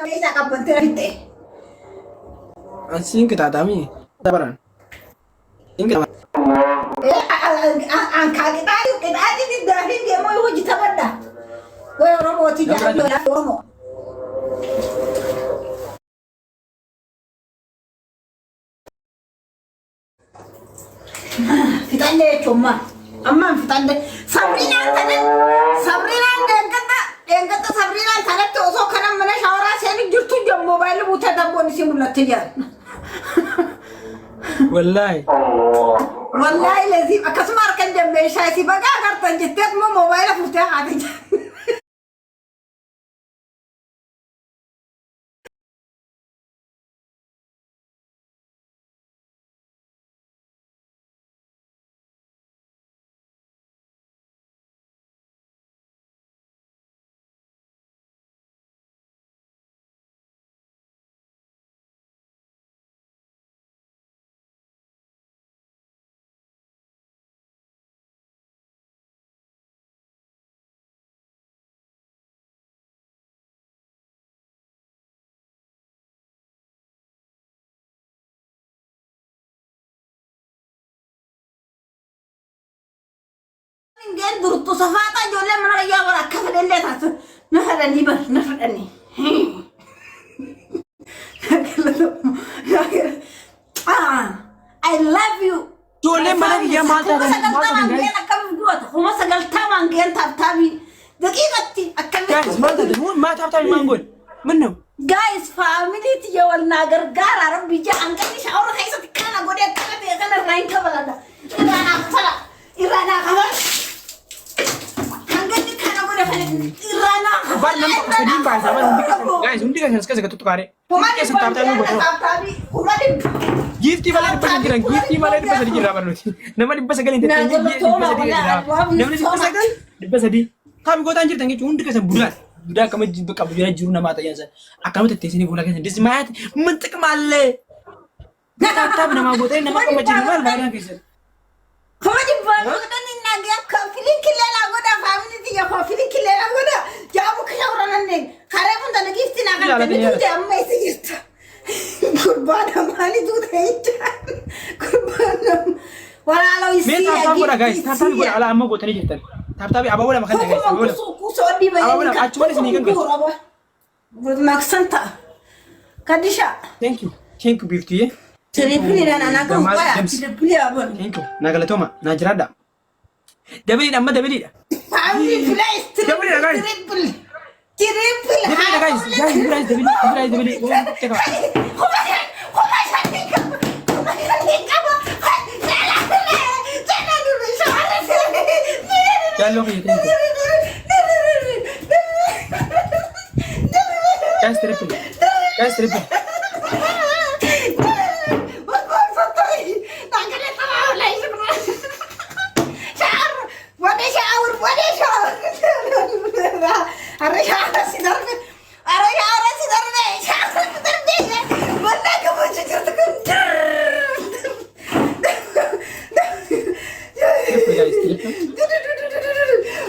Isa kapuntirite. Asin kita tami. Tabaran. Ingat. Ang kita di dahil dia mau uji tabada. Gue Oromo tidak ada Oromo. Fitande cuma. Amma fitande Sabrina yang kata Sabrina tanak tuh so karena mana shawara saya ni jurtu jam mobile buta dabon si mulat tijar. Wallahi lazim akasmar kan jam besha si baga agar tanjitet mo mobile buta ada. Ingin berutu safata jolle mana ya wala kafadelle tasu nafadani bar nafadani I love you jolle mana ya mata kuma sagal taman gen tabtabi daqiqati guys ما تابتابي ما نقول منو guys family tiyawal nagar gara rabbi ja an kani shawara kaisa kana gode kana be kana rain ka balada irana khabar بعد لما تقصدين بعد زمان guys undi kan sekarang segitu tukare kita sentap-tapi gifti malah di pasar giran gifti malah di pasar giran baru nama di pasar galin nama di pasar di kami kau tanjir tangi undi kan bulan budak kami jumpa kabunya juru nama atanya san akan kita sini bulan kan desmat mentek malle tetap nama gue tadi nama kau macam mana barang kisah kau jumpa kita ni naga feeling killer lagu dah family tiga feeling killer lagu dah jauh kaya orang neng karena pun tak lagi istilah kan tapi tu dia amai sejuta kurban amali tu dah kurban walau isi lagi guys tapi gue ala amma gue tadi cerita tapi apa boleh makan guys apa boleh cuma di sini kan guys bermaksan tak kadisha thank you beauty ya Triple dan anak aku ya, triple abon. Thank you. Nagala toma, najrada. Dabili amma dabili. Family place triple. Triple guys, dabili. Ceka. Chalo thank you. Guys, triple.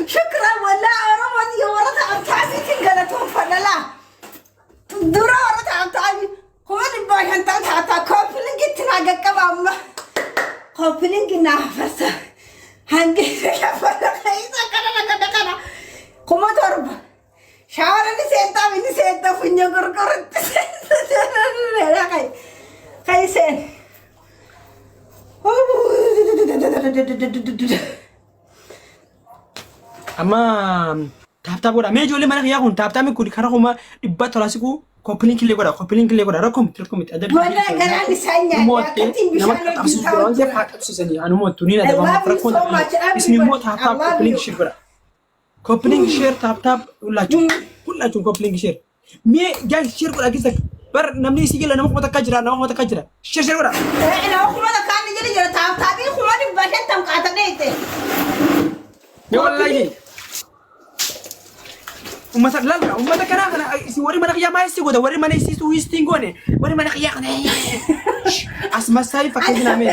شكرا والله رمض يا ورثة أبتعبي تنقلتهم فنلا دورا ورثة أبتعبي هو اللي باي أنت حتى كوبلينج تناقة كمان كوبلينج نافسة هنجي يا فلا خيسة كنا كما تربى شعرني سينتا فيني كركرت لا خيسين Amma tap goda me jole mana ya kun tap mi kudi kara kuma dibba tolasiku koplin kille goda rakom adad wala garani sanya nama tapsi joron je fa tapsi sani anu mo tunina da ba rakon ismi mo tap koplin share tap ullachu koplin share me gal share goda kisa bar namni sigila nama ko takajira share goda ina ko mala kan jira tap bi ko di bashan tam ka ta dete me wallahi ummata lalla ummata kana si wari mana kiya mai si goda wari mana si su istingone wari mana kiya kana asma sai fakajina me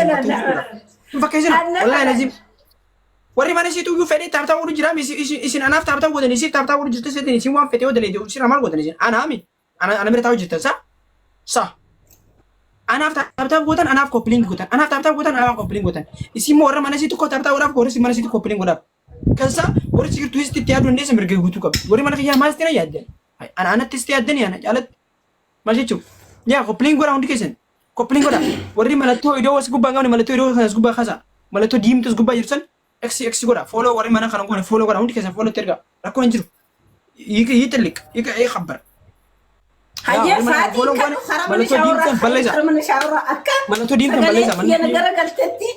fakajina wallahi lazim wari mana si tu yu fedi tabta wuri jira mi isin anaf tabta goda ni si tabta wuri jita sedini si wan fete goda ni si ramal goda ni ana ami أنا مرتاح جدا صح أنا أفتح بوتان أنا أفتح كوبلينج بوتان أنا أفتح بوتان أنا أفتح كوبلينج بوتان اسمه ورا ما نسيت كوتا أفتح ورا كورس ما نسيت كوبلينج ورا كذا ورا سير تويست تيادو الناس مرجع بوتو كاب ورا ما نفيها ما استنا يادن أنا تست يادن أنا جالت ماشي شو يا كوبلينج ورا عندي كيسن كوبلينج ورا ورا ما لتو إدو واسكو بانغاني ما لتو إدو خلاص كوبا خزا ما لتو ديم تسكو بايرسن إكس ورا فولو ورا ما أنا خلنا نقول فولو ورا عندي كيسن فولو ترجع ركون جرو يتلك يخبر هيا فادي كانوا خربنا شاورا أكا مالتو دين تبليزا يا نجارة قلتتي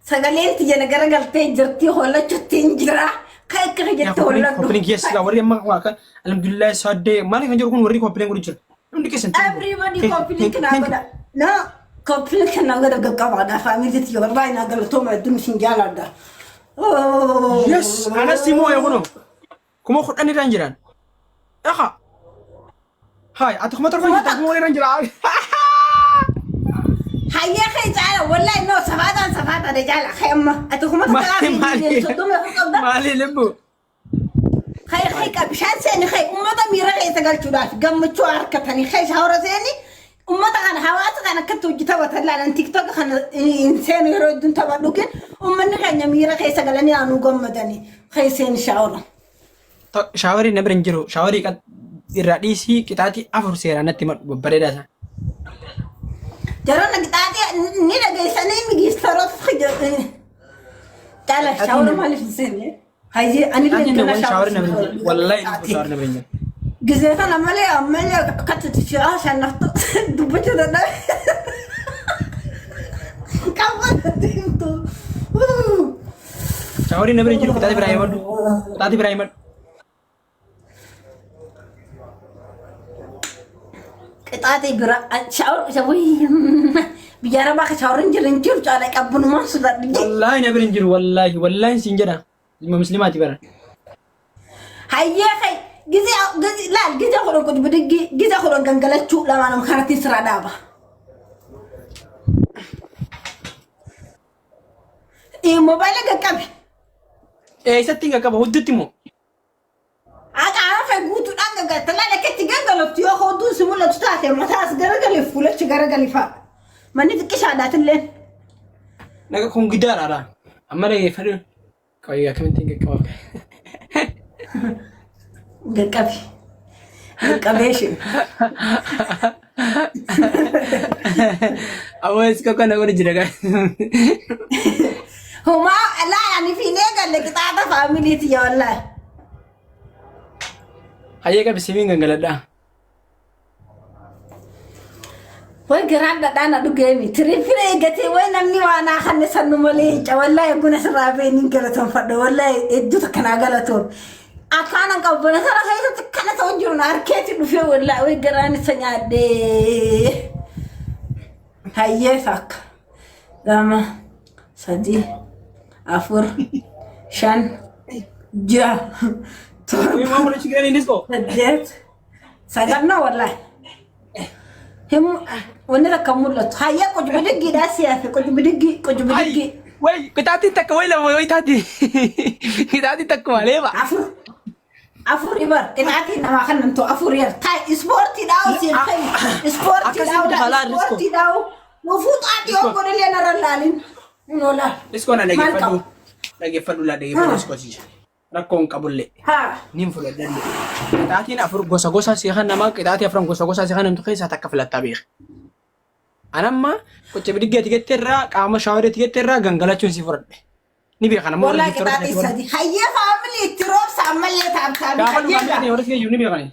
سجلين يا نجارة قلتي جرتي ولا شتين جرا كاي كاي جت ولا كوبلينج يس لا وري ما واقع الحمد لله سادة ما لي نجار كون وري كوبلينج وري جل عندي كيسن everybody كوبلينج ناقدا لا كوبلينج ناقدا قبعنا فاميلي تيجي والله ناقدا توم الدم سنجالا ده يس أنا سيمو يا كونو كم خد أني رانجران أخا هاي أتوقع ما تروح تقوم ولي رانجران هيا خي تعال والله إنه سفادا رجال خيمة أتوقع ما تروح مالي لبو خي كابشان سيني خي أمدا ميرا خي تقال شدات قم تشوار كتاني خي شهورة سيني أمدا أنا حواسك أنا كنت جيتا وتطلع عن تيك توك خن إنسان يردون تبادلكن أمني خي ميرا خي سقلني أنو قم مدني خي سيني شهورة شاوري نبرنجرو شاوري كات الرئيسي كتاتي أفر سيرانة تمر ببريدة جرّنا قطعتي نينا جيساني مجيس ثروت خجّ تعال شاور ما ليش نسيني هاي أنا كنا شاور نبرنجر والله شاور نبرنجر جزيت أنا عملي قطعت الشيء عشان نحط دبّته ده كمان تيمتو شاوري نبرنجر كتاتي برايمر قطعتي برا شاور شوي بيجارة باك شاور رنجر جالك أبون ما صدق والله نبرنجر والله سنجرا مسلماتي برا هيا خي جزء لا جزء خلون كنت بدقي جزء خلون جنجلت شو لما أنا مخارتي سرعة دابا إيه موبايلك كابي إيه ستينغ كابا ودتي مو أنا عارفة قوتو أنا قلت لا لك تجنجلت يا خدو سمولة تستعطي ما تاس جرجلي فولش جرجلي فا ما نفكش عادات اللين نك كون جدار على أما لا يفرق كويا كم تيجي كواب قبيش أول كنا نقول جرجع هما لا يعني في نيجا اللي قطعة فاميليتي يا والله هيا كابي سيمين جنجلدا وين قرأنا دانا دوجيمي تريفيني قتي وين أمني وأنا خلني سنو مليج والله يكون سرابين قلتهم فدو والله إدوت كنا قلتهم أكان قبنا ترى هاي كنا تونجون أركيتي بفيه والله وين قرأني سنادي هاي ثق داما سدي أفور شان جا ما مرة شكرا نسكو سديت سجلنا والله هم ونرى كمولت هيا كنت بدقي داسيا كنت بدقي وي كتاتي تكوي لا وي تاتي كتاتي تكوي ليه بقى عفور إبر كتاتي نما خلنا نتو عفور ير تاي سبورتي داو سير خير سبورتي داو وفوت عادي أقول اللي أنا رلالين ولا لسكو أنا lagi fadu la dagi fadu sko sih rakon kabulle nim fulo dalle taati na afur gosa sih kan nama taati afran gosa sih kan untuk kisa takafla tabikh anamma ko cebdi gati terra qama shawre terra gangalachun si furde ni bi khana mo wala taati sadi hayya family tirop samalle tabtabi hayya ni wala ni bi khani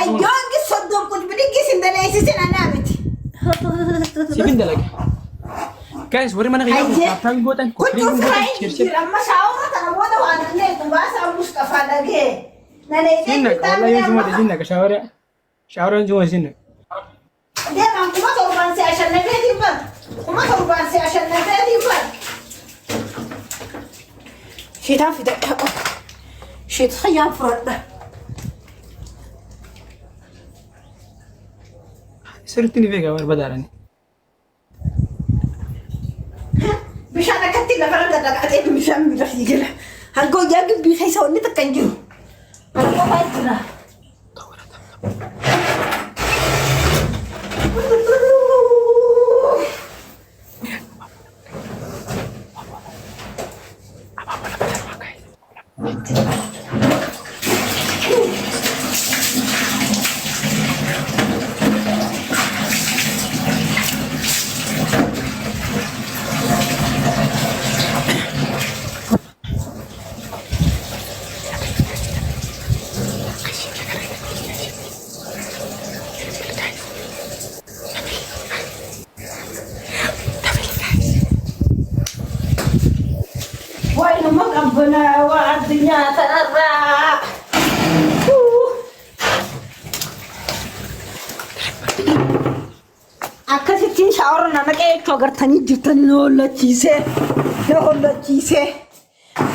ayyo ngi soddon ko bidi sindale sisin anamiti sibindalak guys وري ما نغير فاهم بوتن كنت فاهم لما شاورت انا ولا وانا نيت بس مصطفى دغه سينك والله يجمع سينك شاور جوا سينك ده ما تروح سي عشان نبيدي بقى وما تروح سي عشان نبيدي بقى شي تعرف ده شي تخيل فرد سرتني فيك اور بدارني مش انا كنت لا فرد دقعتين مش عم بيجي له هنقول يا قلبي خيسوني تكنجو انا ما بايتنا ربنا والدنيا ترى akkasittiin shaawara nama qeechuu agartanii jirtanii na hollachiise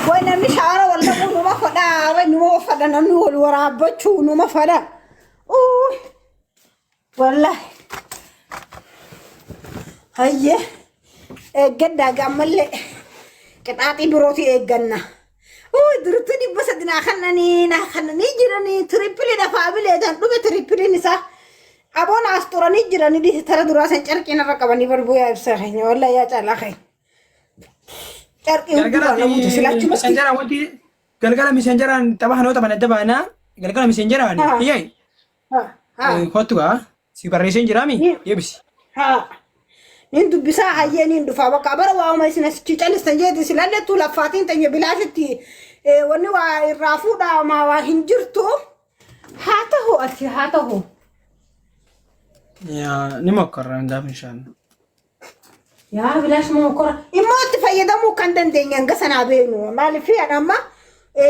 way namni shaawara wal dhabuu numa fadhaa way numa fadha namni wal waraabbachuu numa fadha wallahi hayye eeggaddaa gammallee qixaaxii birootii eegganna durtuu dhibba sadi naa kannanii jiranii tirippilii dafaa bileedan dhume tirippiliin isaa abon asturanii jiranii tara duraa san carqii narra qabanii barbuu yaa ibsa keenya wallahi yaa caalaa keenya carqii hunduraa namuutu silachumatti galgala misenjaraan tapha hanoota mana dabaanaa galgala misenjaraan iyyay kottugaa si barreesseen jiraami deebisi nin dubbisaa hayyee nin dhufaa bakka bara waa'uma isin asichi calistan jeeti silallettuu laffaatiin tanya bilaashitti wanni waa irraa fuudhaa maa waa hin jirtu haa ta'u ya ni mokorra ndaaf inshallah yaa bilaash mokorra immoo itti fayyadamuu kan dandeenyan gasanaa beenu maaliif anamma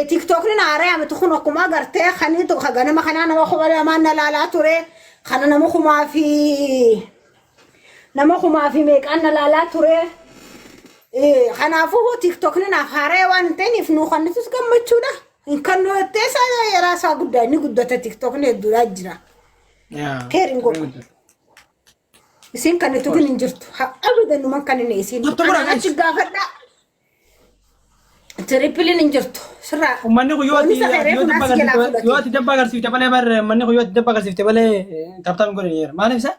TikTok ni naare amatu khuna kuma garte khani to khagana ma khana nama khubara ma nalala ture khana nama khuma fi me kan nalala ture khana fu TikTok ni na fare wan tenif nu khani tus gammachuda in kan no tesa ya rasa gudda ni guddata TikTok ni dura jira ya keringo isin kan to gin jirtu abadan man kan ne isin ana cigafada triple ninjirtu sirra manni ko yooti dabba garsiifte balee bar manni ko yooti dabba garsiifte balee tabtaam godhe yeer maaliif isa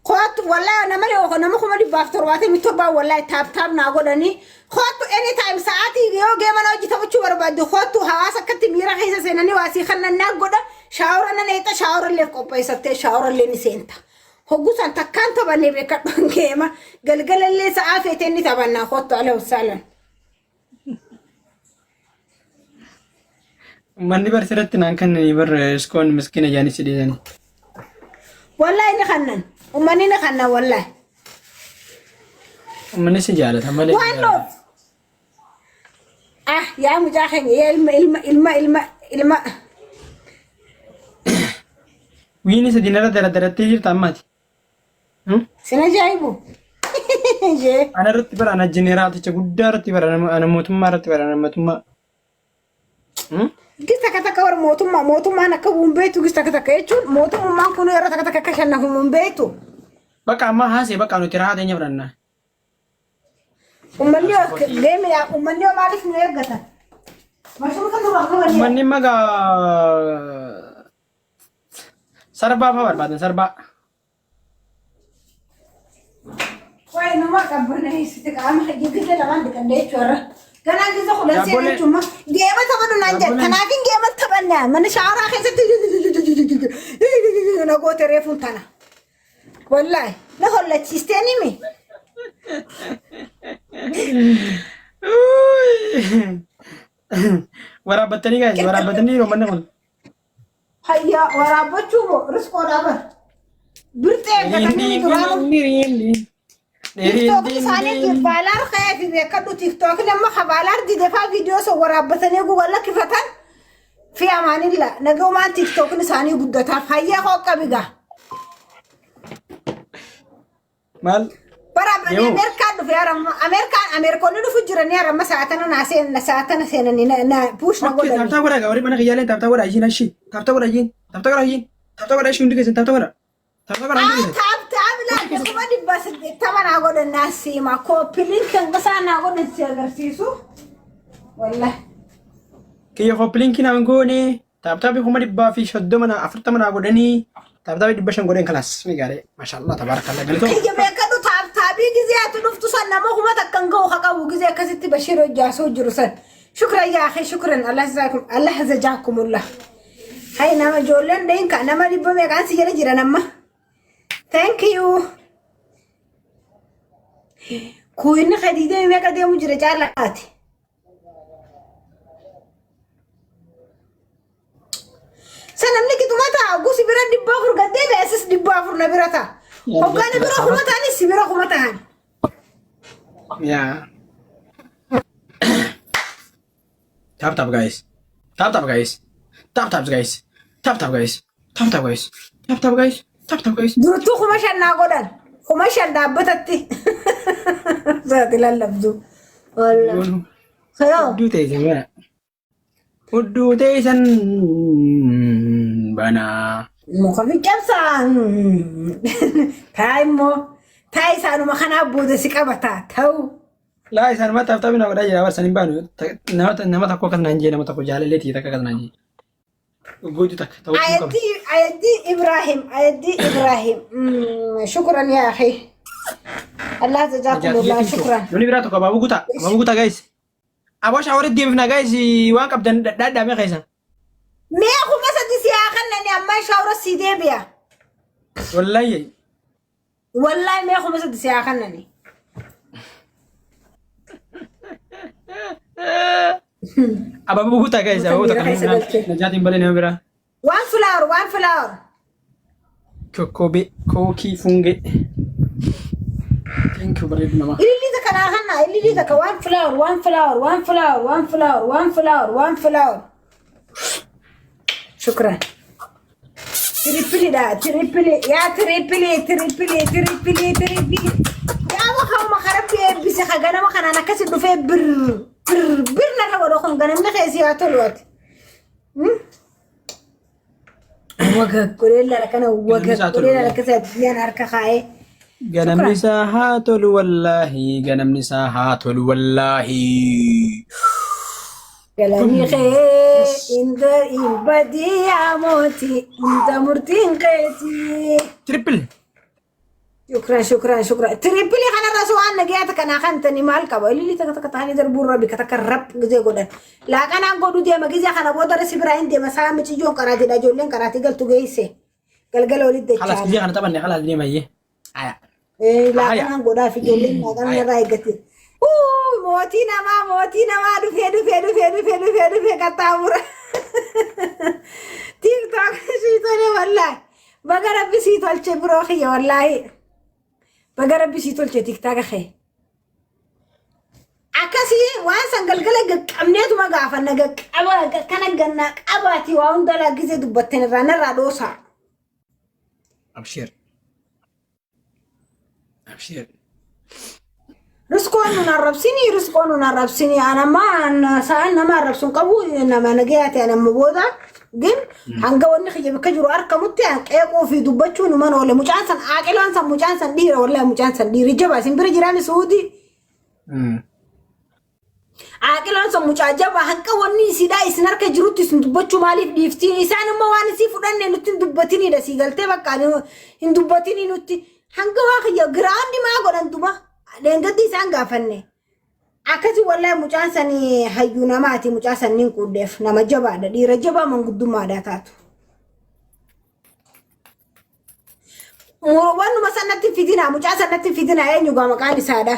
khoot wallahi namale ko nama ko madi baftor waate mi torba wallahi tabtaam na godani khoot anytime saati yo geema no jita buchu barbadu khoot hawaasa katti mira khaysa senani wasi khanna na goda shawra na neeta shawra le ko paisate shawra le ni senta hogusan takkanto bane be kadon geema galgalalle saafete ni tabanna khoot alayhi wasallam manni bar sirratti naan kan bar iskoon miskina jaani sideen wallahi ni khannan umani ni khanna wallahi umani si jaalata male wallo ya mujahin ya ilma wiini se dinara daratti jirta ammati sina jaibu je ana ratti bar ana jeneraaticha guddaa ratti bar ana mootummaa ratti bar ana mootummaa gista kata war mootummaa nakka bumbeetu gista kata jechuun mootummaan kun yeroo takka kashannafu bumbeetu bakka amma haasee bakka nuti raatee nyabranna ummanni geemiyaa ummanni maaliif nu eeggatan mashuru kan nu bakka ummanni maga sarbaa fa barbaadan sarbaa way numa qabbana isiti qaama hajjigite lamaan diqandee jechuudha kana giza khulan seenaa cuma geema tabanu nanjat kanaafin geema tabanna mana shawara keessatti na goote reefun tana wallahi na hollachiisteni mi waraabbatanii gaa'e waraabbatanii romanne kun hayya waraabbachuu riskoo dhaaba birtee gatanii duraanu TikTok isaanii baalaar kaya fi beekadhu TikTok nama baalaar didefaa viidiyoo so waraabbatanii Google kifatan fi amaanilla nagaumaan TikTok isaanii guddataaf hayyaa hooqa biga maal baraabanii Ameerikaan dhufe Ameerikoonni dhufu jiranii haramma saatana seenanii na puush na godhanii taaptaa godhaa warri mana kiyyaaleen taaptaa godhaa ishiin ashi taaptaa godhaa ishiin hundi keessan taaptaa godhaa kuma dibba saddeettama naa godhan naasima koppiliin kan qasaa naa godhan si agarsiisu wallahi kiyya koppiliinki naan goone taaptaabii kuma dibbaa fi 30 naa godhanii taaptaabii 500 godhan kalaas migaadhe maashaallah tabaarakallah galtoo kiyya beekadhu taaptaabii gizee ati dhuftu san nama kuma takkan ga'u haqabu gizee akkasitti Bashir hojjaasoo jiru san shukran yaa akhi shukran Allah jazakumullah hay nama ijoolleen deenka nama dhibba meeqaan si jala jiran amma thank you kuinni khadide me ka demu jira jalaati sanamni kitumata gusi bira dibba fur gadde besis dibba fur na birata hogani bira kumata ni sibira kumata han ya Tap tap guys. Tap tap guys. Tap tap guys. Tap tap guys. Tap tap guys. Tap tap guys. Tap tap guys. durtu kumashan nagodan kumashan dabbatatti zati lallabdu wallahi khayo Uddu teessan bana. Uddu teessan bana. mukafi kamsan taimo taisanu makana bude sikabata tau Laa isaan ma taaf taphina godhaa jira barsan hin baanu nama tokko akkas naan jee nama tokko jaalalleetii takka akkas naan jee. Goojju takka ta'uu qabu. ayaddi ibrahim shukran ya akhi Allah jazakumullah shukran Nuni biraa tokko abaabuu guutaa guys. Aboo shaaworii deebifna guys waan qabdan dhaadhaamee keessan. me kuma sadi siya kannani amma shawra sidebiya wallahi me kuma sadi siya kannani Abaabuu guutaa guys abaabuu takka najaatiin balee nama biraa. one flower Kookii funge. Thank you bareedu nama. ililita kana kanna ililita ka one flower shukran triple ya ma kharabbi bisi khagana ma kana nakasi dufe bir na wado khon ganam na khaysi ya tolwat wagag kurella kana wagag kurella kasa yana harka khaye Ganamni isaa haa tolu wallaahi. كلامي خير انت بدي يا موتي انت مرتين قيتي Triple. شكرا تريبلي خنا راسو انا جيتك انا خنتني مالك اللي تكتاني دربور ربي كتكرب زي غدن لا كان غدو دي ما جي خنا بودر سبراين دي مسام تي جو قراتي دا جولين قراتي قلتو جيسه قلقل ولد خلاص كذي أنا طبعا خلاص دي ما يجي. ايه لا كان غدا في جولين ما كان رايقتي موتينا ما دفي كتامر تيك توك سيتوني والله بقرب بسيتول تشبروخي والله بقرب بسيتول تيك توك اخي akasi waan sangalgala gaqqamneetu ma gaafanna gaqqaba kana ganna qabaati waa hundala gize dubbatten irraa dhoosa Abshir. رزقون نربسيني أنا ما سألنا ما ربسون قبول إنما نجياتي أنا مبودا جن هنقول نخيج بكجرو أركب متيان كيكو في دبتشون وما ولا مجانسن عاقلان سن مجانسن دير ولا مجانسن دير جبا سنبري جيران سعودي عاقلان سن مجاجبا هنقول نيسي دا إسنار كجروتي سن دبتشو مالي ديفتيني سان ما وانسي فدان نتين دبتيني دا سيغلتي بقى إن دبتيني نتي هنقول خيج جراندي ما قولن دوما Dengati isaan gaafanne akkasi wallahi mucaan sanii hayyuu namaati mucaa sanniin quddeef nama jabaadha dhiira jabaa manguddummaadha taatu wannuma sanatti fitina mucaa sanatti fitina eenyu gaa maqaan isaadha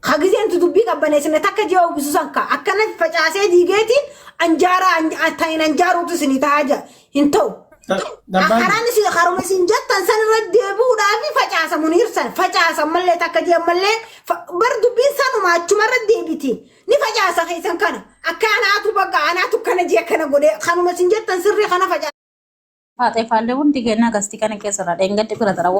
hagizeentu dubbii qabbaneessine takka ji'a obisu sanka akkana facaasee diigeetiin anjaaruutu isinii ta'aa hin ta'u Akaraan si haruma sinjattan san irra deebi'uudhaaf facaasa muniirsan facaasa mallee takka jee mallee bar dubbiin sanuma achuma irra deebiti ni facaasa keessan kana akka anaatu bakka anaatu kana jee kana godhe kanuma sinjattan sirrii kana facaasa. Haatee faallee hundi kennaa gastii kana keessa irraa dheengadde bira dara.